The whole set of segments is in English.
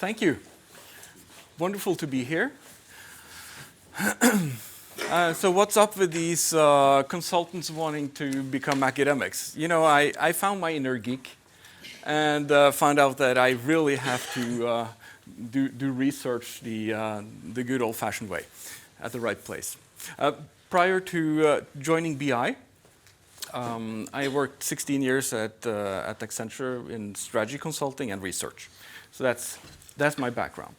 Thank you. Wonderful to be here. So what's up with these consultants wanting to become academics? You know, I found my inner geek and found out that I really have to do research the good old-fashioned way at the right place. Prior to joining BI, I worked 16 years at Accenture in strategy consulting and research. So that's my background.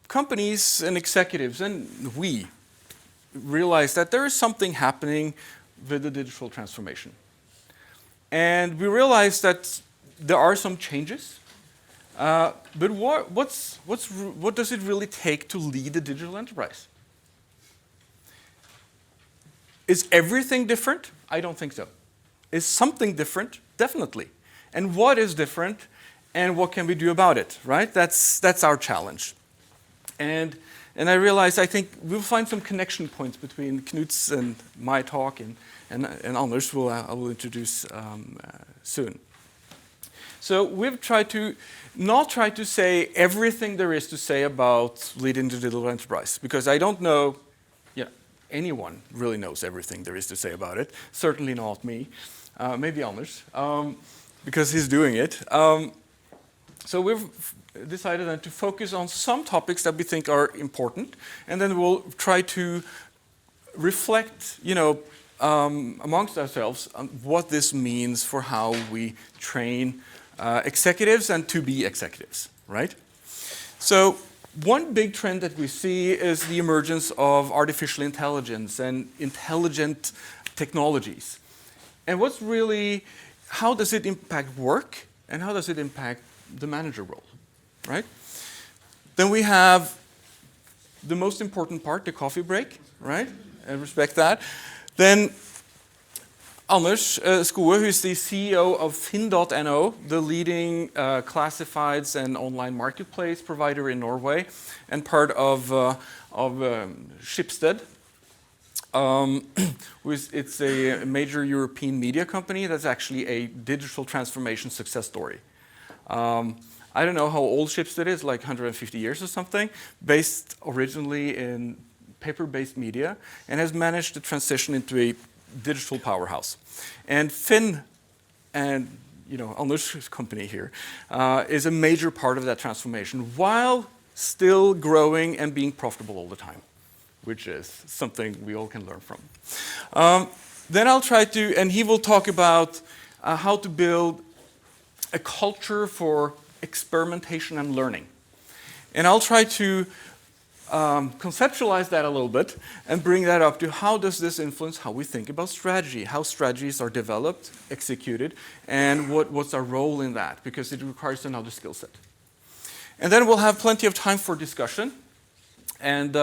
Companies and executives and we realize that there is something happening with the digital transformation. And we realize that there are some changes, but what does it really take to lead a digital enterprise? Is everything different? I don't think so. Is something different? Definitely. And what is different, and what can we do about it, right? That's our challenge. And I realized I think we'll find some connection points between Knut's and my talk and Anders I will introduce soon. So we've tried to not try to say everything there is to say about leading the digital enterprise, because I don't know, anyone really knows everything there is to say about it. Certainly not me. Maybe Anders, because he's doing it. So we've decided then to focus on some topics that we think are important, and then we'll try to reflect, amongst ourselves on what this means for how we train executives and to be executives, right? So one big trend that we see is the emergence of artificial intelligence and intelligent technologies. And how does it impact work, and how does it impact the manager role, right? Then we have the most important part, the coffee break, right? I respect that. Then Anders Skoe, who's the CEO of Finn.no, the leading classifieds and online marketplace provider in Norway, and part of Schibsted. It's a major European media company that's actually a digital transformation success story. I don't know how old Schibsted is, like 150 years or something, based originally in paper-based media, and has managed to transition into a digital powerhouse. And Finn, and Anders' company here, is a major part of that transformation, while still growing and being profitable all the time, which is something we all can learn from. Then I'll try to, and he will talk about how to build a culture for experimentation and learning. And I'll try to conceptualize that a little bit and bring that up to how does this influence how we think about strategy, how strategies are developed, executed, and what's our role in that, because it requires another skill set. And then we'll have plenty of time for discussion, and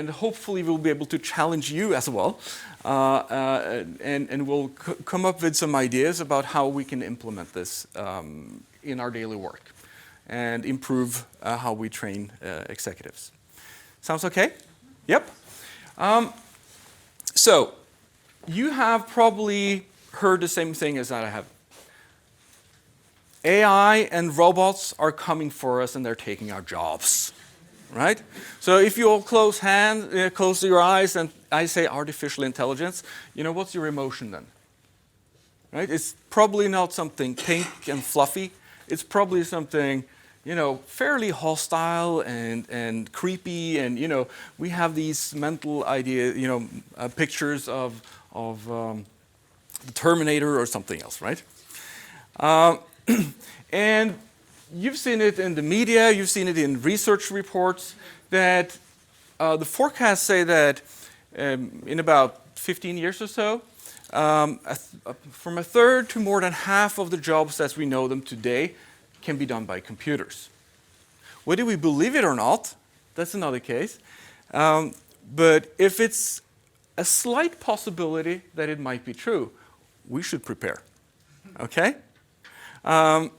hopefully we'll be able to challenge you as well, and we'll come up with some ideas about how we can implement this in our daily work and improve how we train executives. Sounds okay? Yep. So you have probably heard the same thing as I have. AI and robots are coming for us and they're taking our jobs. Right? So if you all close your eyes and I say artificial intelligence, what's your emotion then? Right? It's probably not something pink and fluffy. It's probably something, fairly hostile and creepy, and we have these mental pictures of the Terminator or something else, right? And you've seen it in the media, you've seen it in research reports, that the forecasts say that in about 15 years or so, from a third to more than half of the jobs as we know them today can be done by computers. Whether we believe it or not, that's another case. But if it's a slight possibility that it might be true, we should prepare. Okay? And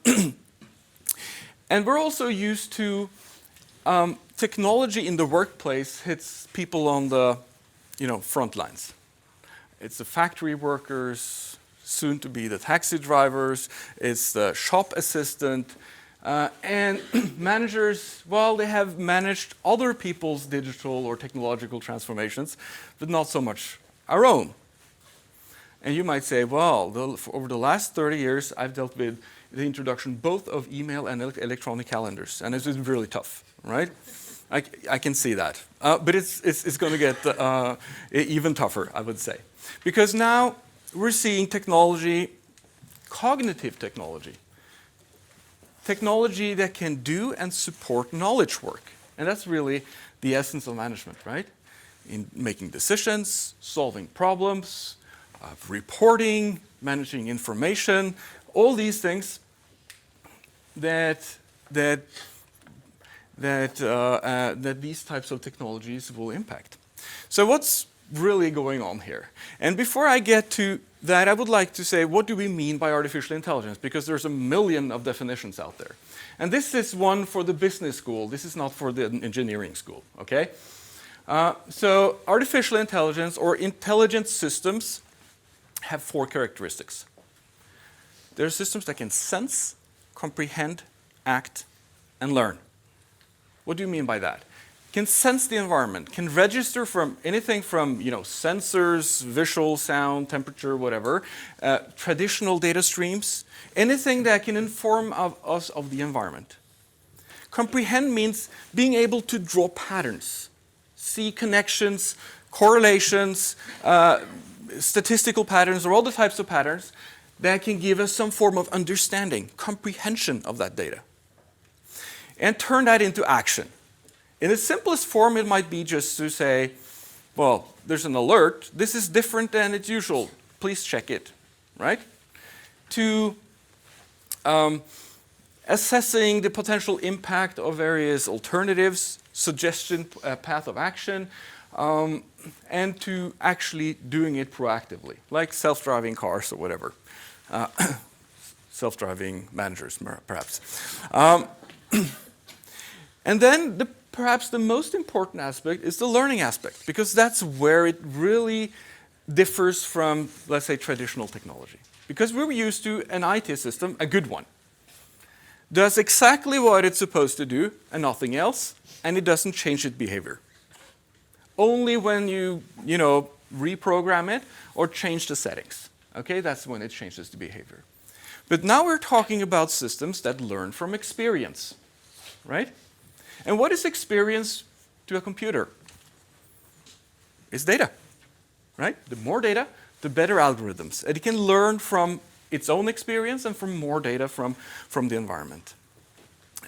we're also used to technology in the workplace hits people on the front lines. It's the factory workers, soon to be the taxi drivers, it's the shop assistant, and managers, well, they have managed other people's digital or technological transformations, but not so much our own. And you might say, well, over the last 30 years, I've dealt with the introduction both of email and electronic calendars, and it's really tough, right? I can see that. But it's going to get even tougher, I would say. Because now we're seeing technology, cognitive technology that can do and support knowledge work. And that's really the essence of management, right? In making decisions, solving problems, reporting, managing information, all these things that these types of technologies will impact. So what's really going on here? And before I get to that, I would like to say, what do we mean by artificial intelligence? Because there's a million of definitions out there. And this is one for the business school. This is not for the engineering school, okay? So artificial intelligence or intelligent systems have 4 characteristics. They're systems that can sense, comprehend, act, and learn. What do you mean by that? Can sense the environment, can register from anything from sensors, visual, sound, temperature, whatever, traditional data streams, anything that can inform us of the environment. Comprehend means being able to draw patterns, see connections, correlations, statistical patterns, or all the types of patterns that can give us some form of understanding, comprehension of that data. And turn that into action. In the simplest form, it might be just to say, well, there's an alert. This is different than it's usual. Please check it, right? To assessing the potential impact of various alternatives, suggestion, path of action, and to actually doing it proactively, like self-driving cars or whatever. Self-driving managers, perhaps. And then perhaps the most important aspect is the learning aspect, because that's where it really differs from, let's say, traditional technology. Because we're used to an IT system, a good one, does exactly what it's supposed to do and nothing else, and it doesn't change its behavior. Only when you reprogram it or change the settings. Okay, that's when it changes the behavior. But now we're talking about systems that learn from experience, right? And what is experience to a computer? It's data, right? The more data, the better algorithms. And it can learn from its own experience and from more data from the environment.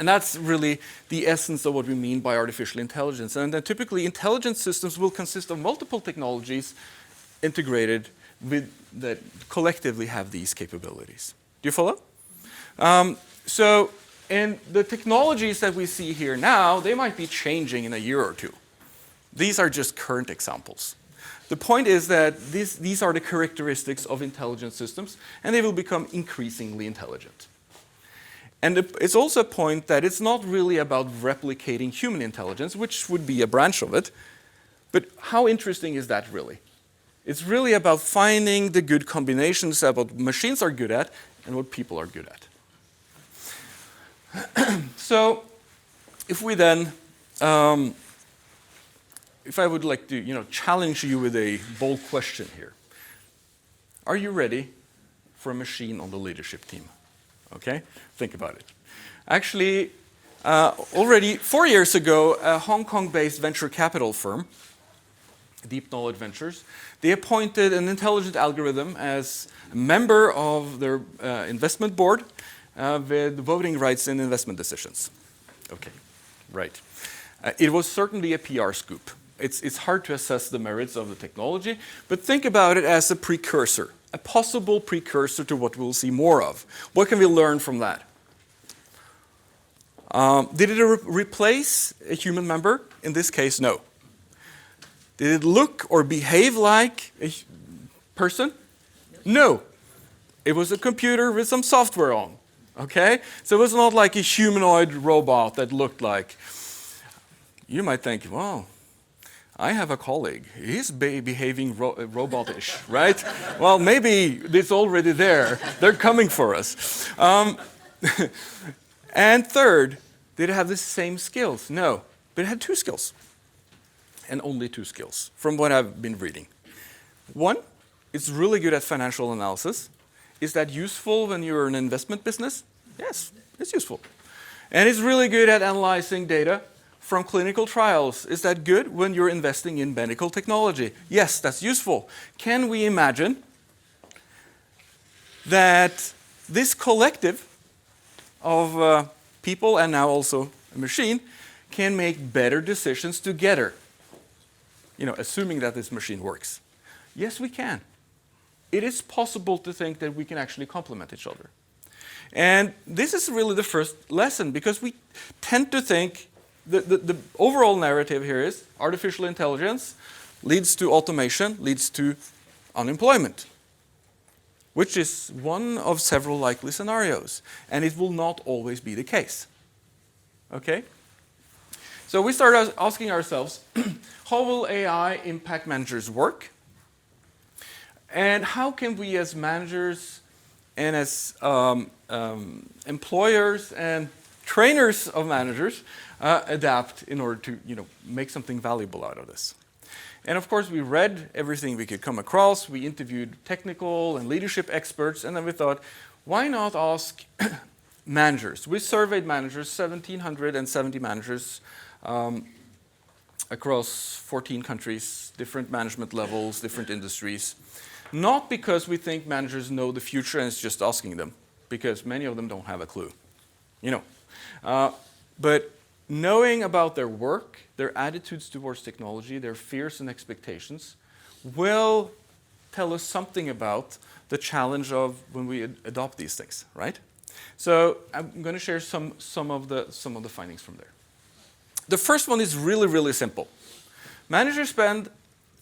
And that's really the essence of what we mean by artificial intelligence. And then typically, intelligent systems will consist of multiple technologies integrated that collectively have these capabilities. Do you follow? And the technologies that we see here now, they might be changing in a year or two. These are just current examples. The point is that these are the characteristics of intelligent systems, and they will become increasingly intelligent. And it's also a point that it's not really about replicating human intelligence, which would be a branch of it, but how interesting is that really? It's really about finding the good combinations of what machines are good at and what people are good at. So, if we then, if I would like to, challenge you with a bold question here. Are you ready for a machine on the leadership team? Okay, think about it. Actually, already 4 years ago, a Hong Kong-based venture capital firm, Deep Knowledge Ventures, they appointed an intelligent algorithm as a member of their investment board with voting rights in investment decisions. Okay, right. It was certainly a PR scoop. It's hard to assess the merits of the technology, but think about it as a precursor, a possible precursor to what we'll see more of. What can we learn from that? Did it replace a human member? In this case, no. Did it look or behave like a person? No. It was a computer with some software on. Okay? So it was not like a humanoid robot that looked like. You might think, well, I have a colleague. He's behaving robotish, right? Well, maybe it's already there. They're coming for us. And third, did it have the same skills? No, but it had 2 skills. And only 2 skills, from what I've been reading. One, it's really good at financial analysis. Is that useful when you're in an investment business? Yes, it's useful. And it's really good at analyzing data from clinical trials. Is that good when you're investing in medical technology? Yes, that's useful. Can we imagine that this collective of people, and now also a machine, can make better decisions together? Assuming that this machine works. Yes, we can. It is possible to think that we can actually complement each other. And this is really the first lesson, because we tend to think the overall narrative here is artificial intelligence leads to automation, leads to unemployment, which is one of several likely scenarios. And it will not always be the case. Okay? So we start asking ourselves, how will AI impact managers' work? And how can we as managers and as employers and trainers of managers adapt in order to make something valuable out of this? And of course, we read everything we could come across. We interviewed technical and leadership experts, and then we thought, why not ask managers? We surveyed managers, 1,770 managers across 14 countries, different management levels, different industries. Not because we think managers know the future and it's just asking them, because many of them don't have a clue. But knowing about their work, their attitudes towards technology, their fears and expectations will tell us something about the challenge of when we adopt these things, right? So I'm going to share some of the findings from there. The first one is really, really simple. Managers spend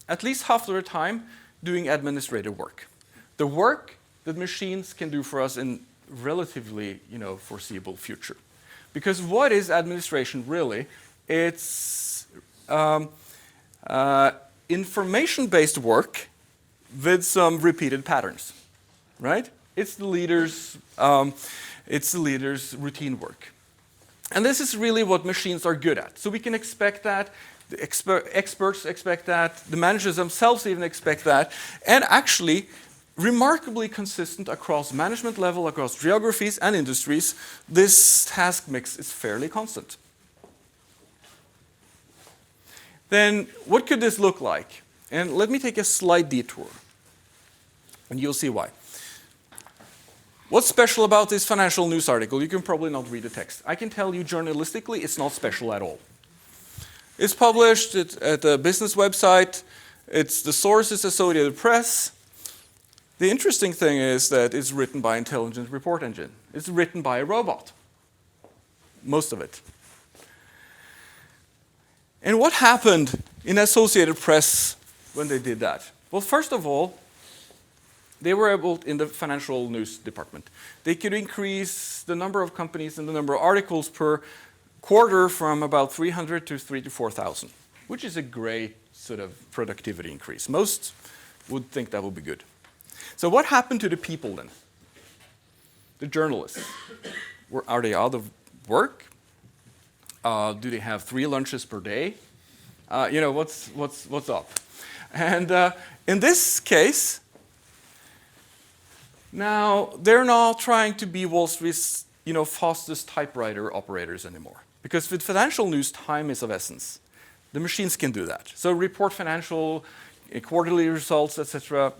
at least half of their time doing administrative work. The work that machines can do for us in relatively foreseeable future. Because what is administration really? It's information-based work with some repeated patterns, right? It's the leader's routine work. And this is really what machines are good at. So we can expect that, the experts expect that, the managers themselves even expect that, and actually remarkably consistent across management level, across geographies and industries. This task mix is fairly constant. Then what could this look like? And let me take a slight detour, and you'll see why. What's special about this financial news article? You can probably not read the text. I can tell you journalistically, it's not special at all. It's published at a business website. The source is Associated Press. The interesting thing is that it's written by Intelligent Report Engine. It's written by a robot, most of it. And what happened in Associated Press when they did that? Well, first of all, they were able, in the financial news department, they could increase the number of companies and the number of articles per quarter from about 300 to 3,000 to 4,000, which is a great sort of productivity increase. Most would think that would be good. So what happened to the people then? The journalists. Are they out of work? Do they have 3 lunches per day? What's up? And in this case, now they're not trying to be Wall Street's fastest typewriter operators anymore. Because with financial news, time is of essence. The machines can do that. So report financial, quarterly results, etc.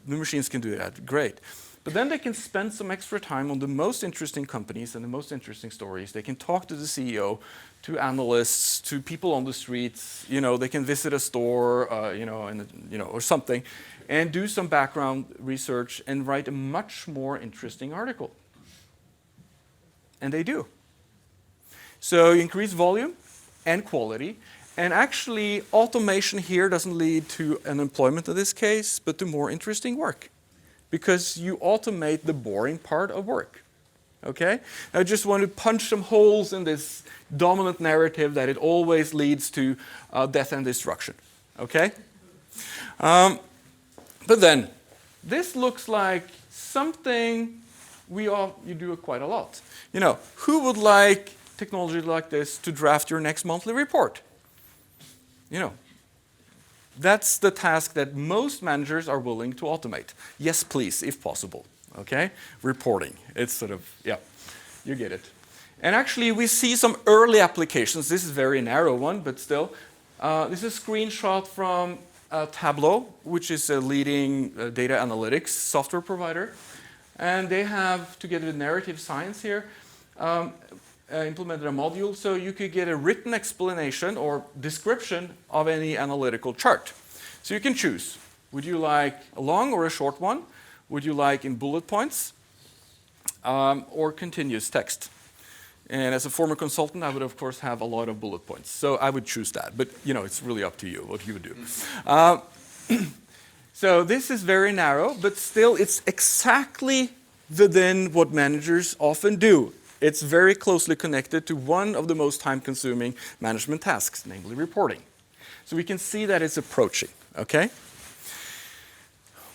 The machines can do that. Great. But then they can spend some extra time on the most interesting companies and the most interesting stories. They can talk to the CEO, to analysts, to people on the streets. They can visit a store, or something, and do some background research and write a much more interesting article. And they do. So you increase volume and quality. And actually, automation here doesn't lead to unemployment in this case, but to more interesting work. Because you automate the boring part of work. Okay? I just want to punch some holes in this dominant narrative that it always leads to death and destruction. Okay? But then, this looks like something you do quite a lot. You know, who would like technology like this to draft your next monthly report? You know, that's the task that most managers are willing to automate. Yes, please, if possible. Okay? Reporting. It's sort of, yeah, you get it. And actually, we see some early applications. This is a very narrow one, but still. This is a screenshot from Tableau, which is a leading data analytics software provider. And they have, together with narrative science here, implemented a module so you could get a written explanation or description of any analytical chart. So you can choose. Would you like a long or a short one? Would you like in bullet points or continuous text? And as a former consultant, I would, of course, have a lot of bullet points. So I would choose that. But, you know, it's really up to you what you would do. So this is very narrow, but still it's exactly within what managers often do. It's very closely connected to one of the most time-consuming management tasks, namely reporting. So we can see that it's approaching, okay?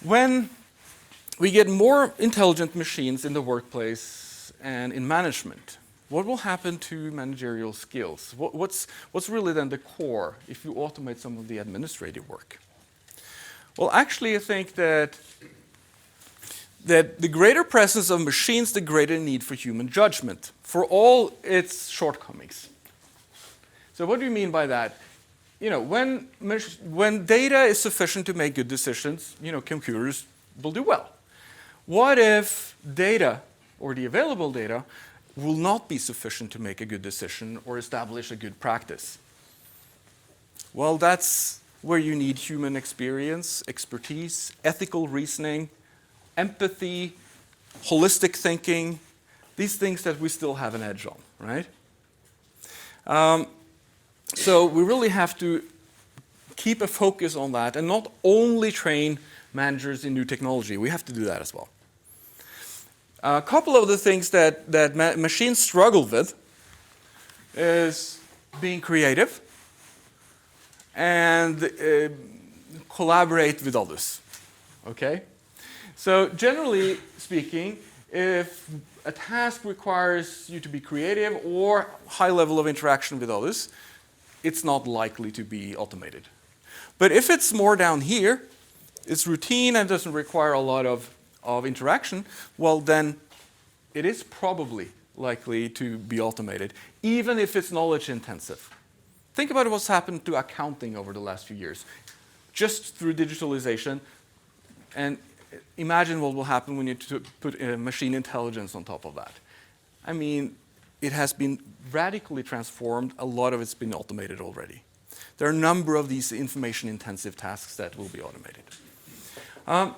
When we get more intelligent machines in the workplace and in management, what will happen to managerial skills? What's really then the core if you automate some of the administrative work? Well, actually, I think that the greater presence of machines, the greater need for human judgment, for all its shortcomings. So what do you mean by that? You know, when data is sufficient to make good decisions, you know, computers will do well. What if data, or the available data, will not be sufficient to make a good decision or establish a good practice? Well, that's where you need human experience, expertise, ethical reasoning, empathy, holistic thinking, these things that we still have an edge on, right? So we really have to keep a focus on that and not only train managers in new technology. We have to do that as well. A couple of the things that machines struggle with is being creative and collaborate with others, okay? So generally speaking, if a task requires you to be creative or high level of interaction with others, it's not likely to be automated. But if it's more down here, it's routine and doesn't require a lot of interaction, well then it is probably likely to be automated, even if it's knowledge intensive. Think about what's happened to accounting over the last few years, just through digitalization, and imagine what will happen when you put machine intelligence on top of that. I mean, it has been radically transformed. A lot of it's been automated already. There are a number of these information-intensive tasks that will be automated.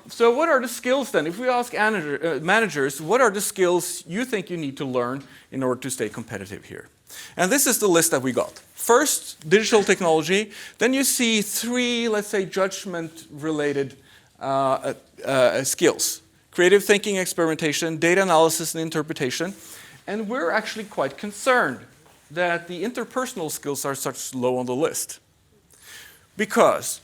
So what are the skills then? If we ask managers, what are the skills you think you need to learn in order to stay competitive here? And this is the list that we got. First, digital technology. Then you see 3, let's say, judgment-related skills. Creative thinking, experimentation, data analysis and interpretation. And we're actually quite concerned that the interpersonal skills are such low on the list. Because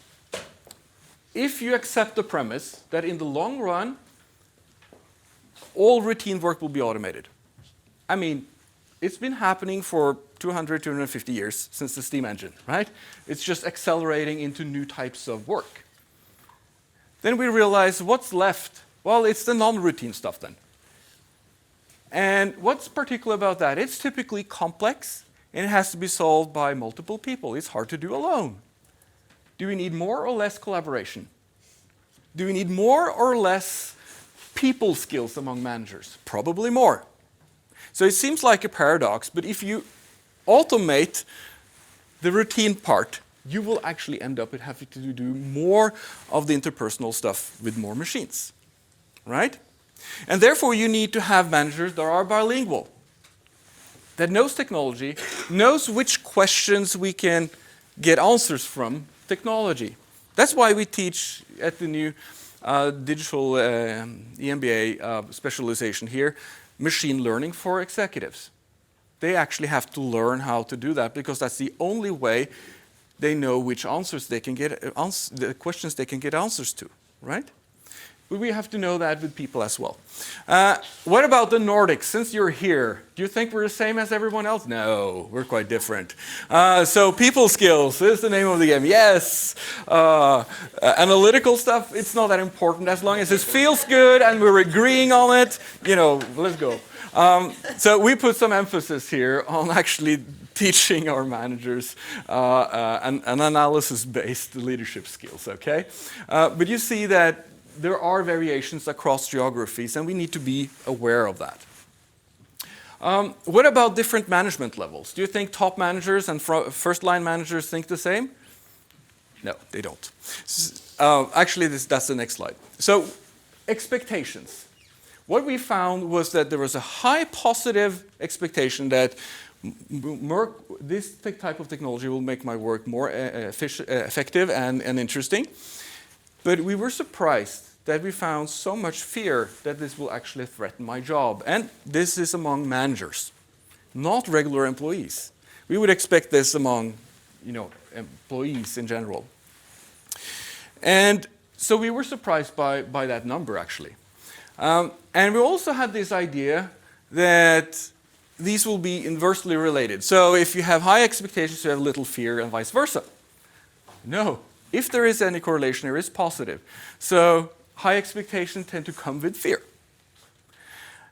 if you accept the premise that in the long run, all routine work will be automated. I mean, it's been happening for 200, 250 years since the steam engine, right? It's just accelerating into new types of work. Then we realize what's left? Well, it's the non-routine stuff then. And what's particular about that? It's typically complex and it has to be solved by multiple people. It's hard to do alone. Do we need more or less collaboration? Do we need more or less people skills among managers? Probably more. So it seems like a paradox, but if you automate the routine part, you will actually end up with having to do more of the interpersonal stuff with more machines, right? And therefore you need to have managers that are bilingual, that knows technology, knows which questions we can get answers from technology. That's why we teach at the new digital EMBA specialization here, machine learning for executives. They actually have to learn how to do that because that's the only way they know which answers they can get, the questions they can get answers to, right? But we have to know that with people as well. What about the Nordics? Since you're here, do you think we're the same as everyone else? No, we're quite different. So people skills is the name of the game. Yes. Analytical stuff, it's not that important. As long as it feels good and we're agreeing on it, you know, let's go. So we put some emphasis here on actually teaching our managers an analysis-based leadership skills, okay? But you see that there are variations across geographies, and we need to be aware of that. What about different management levels? Do you think top managers and first-line managers think the same? No, they don't. Actually, that's the next slide. So, expectations. What we found was that there was a high positive expectation that this type of technology will make my work more effective and interesting. But we were surprised that we found so much fear that this will actually threaten my job. And this is among managers, not regular employees. We would expect this among, employees in general. And so we were surprised by that number, actually. And we also had this idea that these will be inversely related. So if you have high expectations, you have little fear, and vice versa. No. If there is any correlation, there is positive. So high expectations tend to come with fear.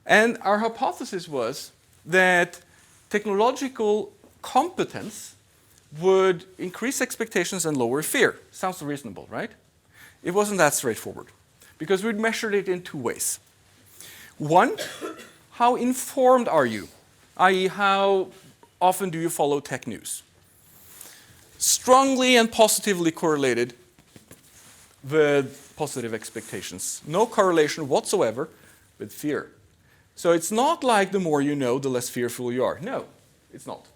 And our hypothesis was that technological competence would increase expectations and lower fear. Sounds reasonable, right? It wasn't that straightforward, because we measured it in two ways. One, how informed are you? I.e., how often do you follow tech news? Strongly and positively correlated with positive expectations. No correlation whatsoever with fear. So it's not like the more you know, the less fearful you are. No, it's not.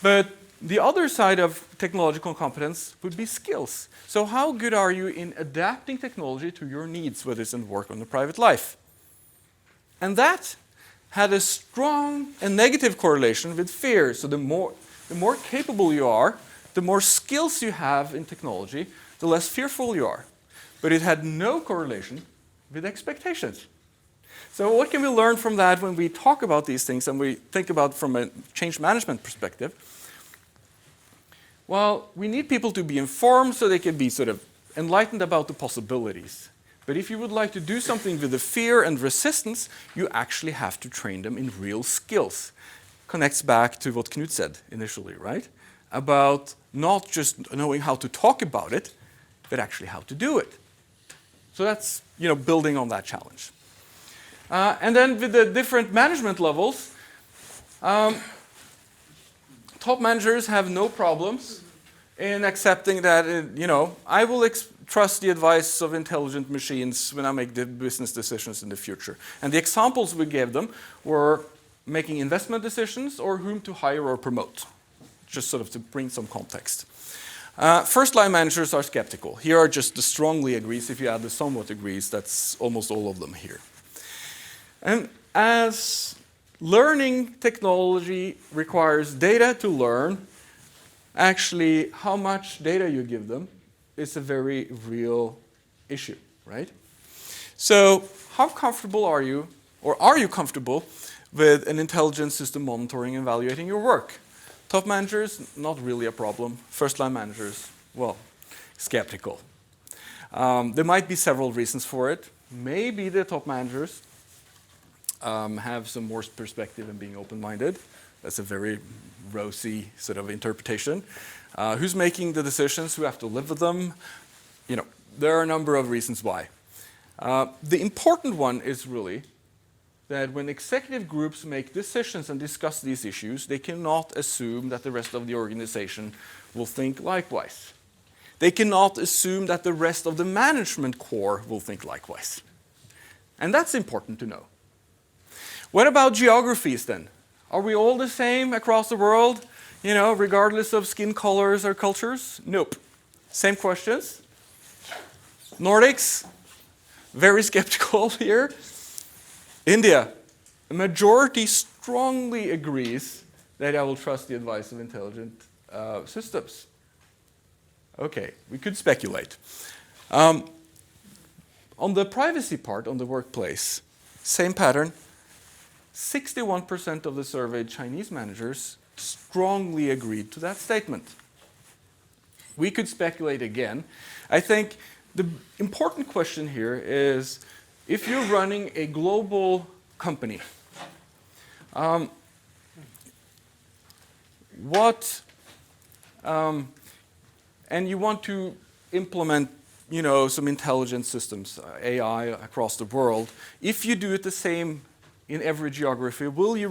But the other side of technological competence would be skills. So how good are you in adapting technology to your needs, whether it's in work or in the private life? And that had a strong and negative correlation with fear. So the more capable you are, the more skills you have in technology, the less fearful you are. But it had no correlation with expectations. So what can we learn from that when we talk about these things and we think about from a change management perspective? Well, we need people to be informed so they can be sort of enlightened about the possibilities. But if you would like to do something with the fear and resistance, you actually have to train them in real skills. Connects back to what Knut said initially, right? About not just knowing how to talk about it, but actually how to do it. So that's, building on that challenge. And then with the different management levels, top managers have no problems in accepting that, I will trust the advice of intelligent machines when I make the business decisions in the future. And the examples we gave them were making investment decisions or whom to hire or promote, just sort of to bring some context. First-line managers are skeptical. Here are just the strongly agrees. If you add the somewhat agrees, that's almost all of them here. And as learning technology requires data to learn, actually how much data you give them is a very real issue, right? So how comfortable are you, or are you comfortable with an intelligent system monitoring and evaluating your work? Top managers, not really a problem. First-line managers, well, skeptical. There might be several reasons for it. Maybe the top managers have some more perspective in being open-minded. That's a very rosy sort of interpretation. Who's making the decisions? Who have to live with them? There are a number of reasons why. The important one is really that when executive groups make decisions and discuss these issues, they cannot assume that the rest of the organization will think likewise. They cannot assume that the rest of the management core will think likewise. And that's important to know. What about geographies then? Are we all the same across the world, regardless of skin colors or cultures? Nope. Same questions. Nordics, very skeptical here. India, a majority strongly agrees that I will trust the advice of intelligent systems? Okay, we could speculate. On the privacy part, on the workplace, same pattern. 61% of the surveyed Chinese managers strongly agreed to that statement. We could speculate again. I think the important question here is, if you're running a global company, and you want to implement, some intelligent systems, AI across the world, if you do it the same in every geography, will you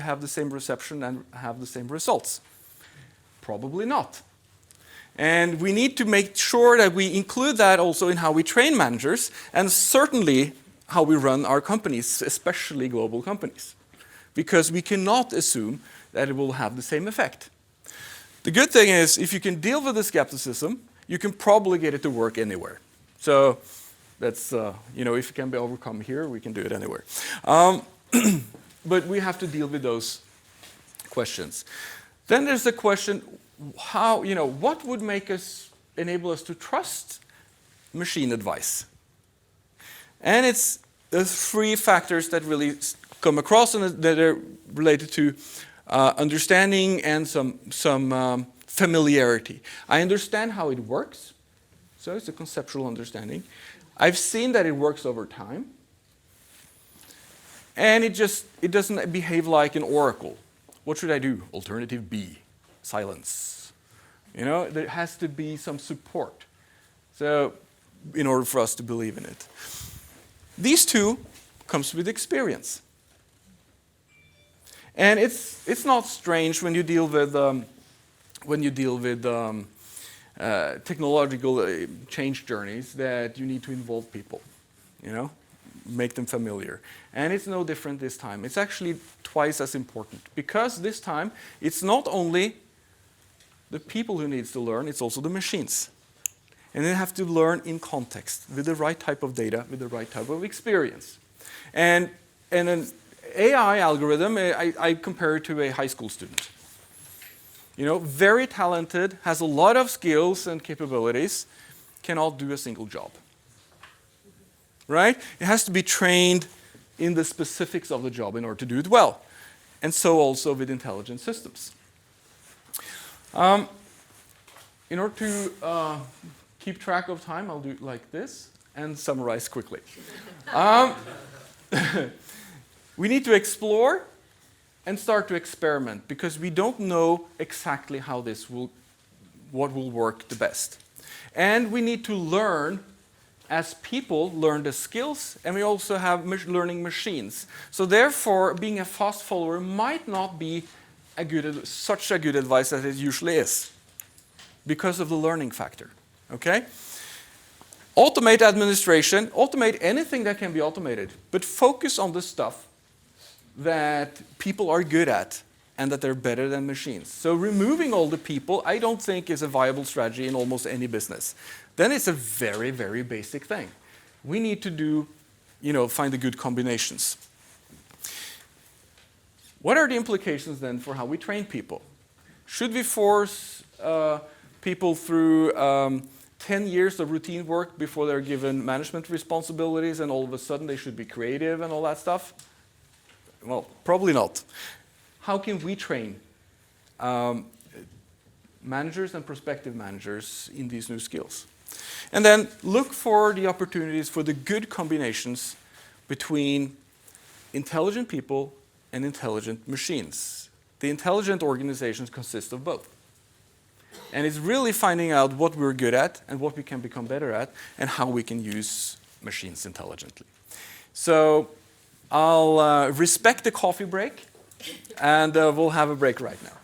have the same reception and have the same results? Probably not. And we need to make sure that we include that also in how we train managers, and certainly how we run our companies, especially global companies, because we cannot assume that it will have the same effect. The good thing is, if you can deal with the skepticism, you can probably get it to work anywhere. So that's, if it can be overcome here, we can do it anywhere. But we have to deal with those questions. Then there's the question, what would enable us to trust machine advice? And it's the three factors that really come across and that are related to understanding and some familiarity. I understand how it works, so it's a conceptual understanding. I've seen that it works over time, and it doesn't behave like an oracle. What should I do? Alternative B, silence. There has to be some support, so in order for us to believe in it. These two comes with experience. And it's not strange when you deal with technological change journeys that you need to involve people, make them familiar. And it's no different this time. It's actually twice as important, because this time it's not only the people who needs to learn, it's also the machines. And they have to learn in context, with the right type of data, with the right type of experience. And an AI algorithm, I compare it to a high school student. Very talented, has a lot of skills and capabilities, cannot do a single job. Right? It has to be trained in the specifics of the job in order to do it well. And so also with intelligent systems. In order to keep track of time, I'll do it like this and summarize quickly. We need to explore and start to experiment, because we don't know exactly what will work the best. And we need to learn as people learn the skills, and we also have learning machines. So therefore, being a fast follower might not be such a good advice as it usually is, because of the learning factor. Okay? Automate administration, automate anything that can be automated, but focus on the stuff that people are good at and that they're better than machines. So removing all the people, I don't think is a viable strategy in almost any business. Then it's a very, very basic thing. We need to find the good combinations. What are the implications then for how we train people? Should we force people through 10 years of routine work before they're given management responsibilities, and all of a sudden they should be creative and all that stuff? Well, probably not. How can we train managers and prospective managers in these new skills? And then look for the opportunities for the good combinations between intelligent people and intelligent machines. The intelligent organizations consist of both. And it's really finding out what we're good at and what we can become better at, and how we can use machines intelligently. So I'll respect the coffee break, and we'll have a break right now.